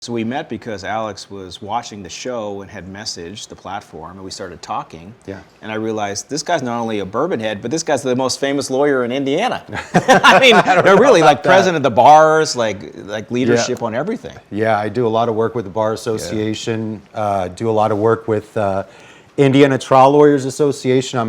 So we met because Alex was watching the show and had messaged the platform, and we started talking. Yeah. And I realized this guy's not only a bourbon head, but this guy's the most famous lawyer in Indiana. I mean, they're really like president of the bars, like leadership on everything. Yeah, I do a lot of work with the Bar Association, do a lot of work with Indiana Trial Lawyers Association.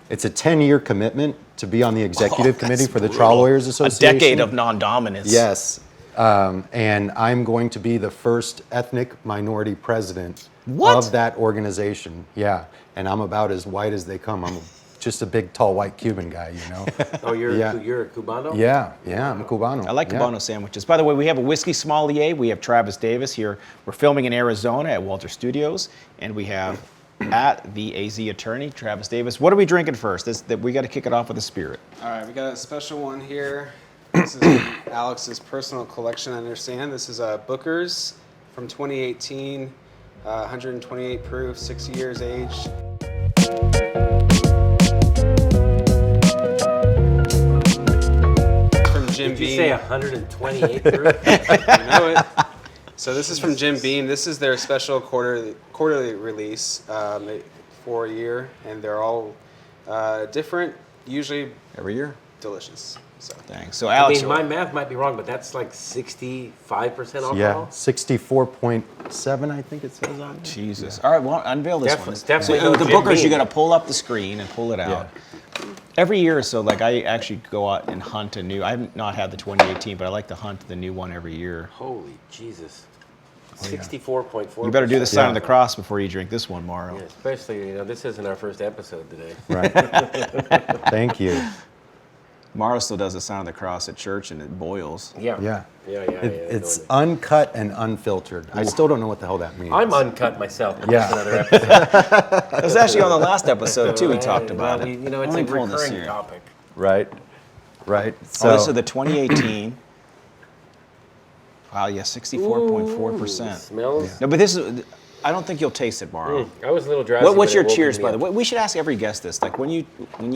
It's a 10-year commitment to be on the executive committee for the Trial Lawyers Association. A decade of non-dominance. Yes. And I'm going to be the first ethnic minority president of that organization. Yeah, and I'm about as white as they come. I'm just a big, tall, white Cuban guy, you know. Oh, you're a Cubano? Yeah, I'm a Cubano. I like Cubano sandwiches. By the way, we have a whiskey sommelier. We have Travis Davis here. We're filming in Arizona at Walter Studios, and we have at the AZ attorney, Travis Davis. What are we drinking first? We got to kick it off with a spirit. All right, we got a special one here. This is Alex's personal collection, I understand. This is Booker's from 2018, 128 proof, 6 years aged. From Jim Beam. Did you say 128 proof? You know it. So this is from Jim Beam. This is their special quarterly release for a year, and they're all different, usually Every year? delicious. So. Thanks. So Alex, my math might be wrong, but that's like 65% alcohol? Yeah, 64.7, I think it says on there. Jesus. All right, well, unveil this one. Definitely So no the Jim Booker's, Beam. you got to pull up the screen and pull it out. Yeah. Every year or so, like I actually go out and hunt a new. I've not had the 2018, but I like to hunt the new one every year. Holy Jesus. 64.4%. You better do the sign of the cross before you drink this one, Mauro. Yeah, especially, this isn't our first episode today. Right. Thank you. Mauro still does the sign of the cross at church, and it boils. Yeah. It's uncut and unfiltered. I still don't know what the hell that means. I'm uncut myself, but Yeah. that's another episode. It was actually on the last episode too. We talked about it. It's Let a me pull this recurring here. topic. Right. So this is the 2018. Wow, yeah, 64.4%. Smells. No, but this is. I don't think you'll taste it, Mauro. I was a little drowsy. What's but your it woke cheers, me by up. the way? We should ask every guest this. Like when you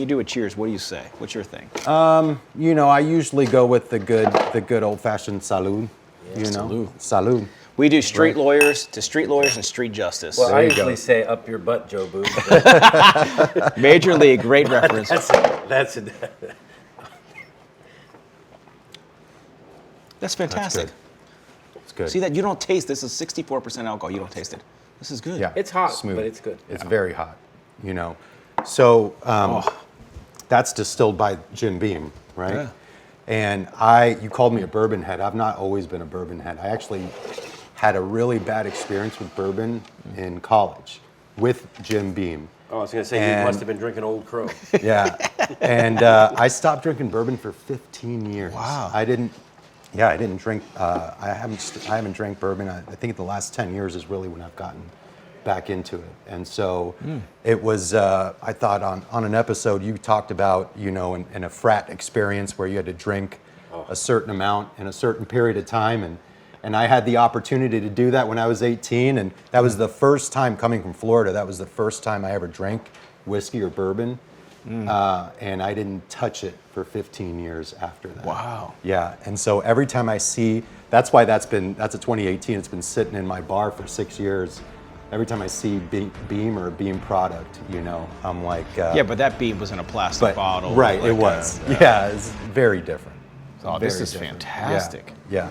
do a cheers, what do you say? What's your thing? I usually go with the good old-fashioned salud. Salud. We do street lawyers to street lawyers and street justice. Well, I you go. usually say up your butt, Joe Boo. Major League, great reference. That's That's fantastic. It's good. See that you don't taste. This is 64% alcohol. You don't taste it. This is good. Yeah. It's hot, Smooth. but it's good. It's very hot. So that's distilled by Jim Beam, right? Yeah. And you called me a bourbon head. I've not always been a bourbon head. I actually had a really bad experience with bourbon in college with Jim Beam. Oh, I was going to say, you must have been drinking Old Crow. Yeah. And I stopped drinking bourbon for 15 years. Wow. I didn't drink. I haven't drank bourbon. I think the last 10 years is really when I've gotten back into it. And so it was. I thought on an episode you talked about in a frat experience where you had to drink a certain amount in a certain period of time, and I had the opportunity to do that when I was 18, and that was the first time coming from Florida. That was the first time I ever drank whiskey or bourbon. And I didn't touch it for 15 years after that. Wow. Yeah, and so every time I see, that's why that's a 2018. It's been sitting in my bar for 6 years. Every time I see Beam or a Beam product, I'm like. Yeah, but that beam was in a plastic bottle. Right, like it was. Yeah, it's very different. Oh, this is fantastic. Yeah.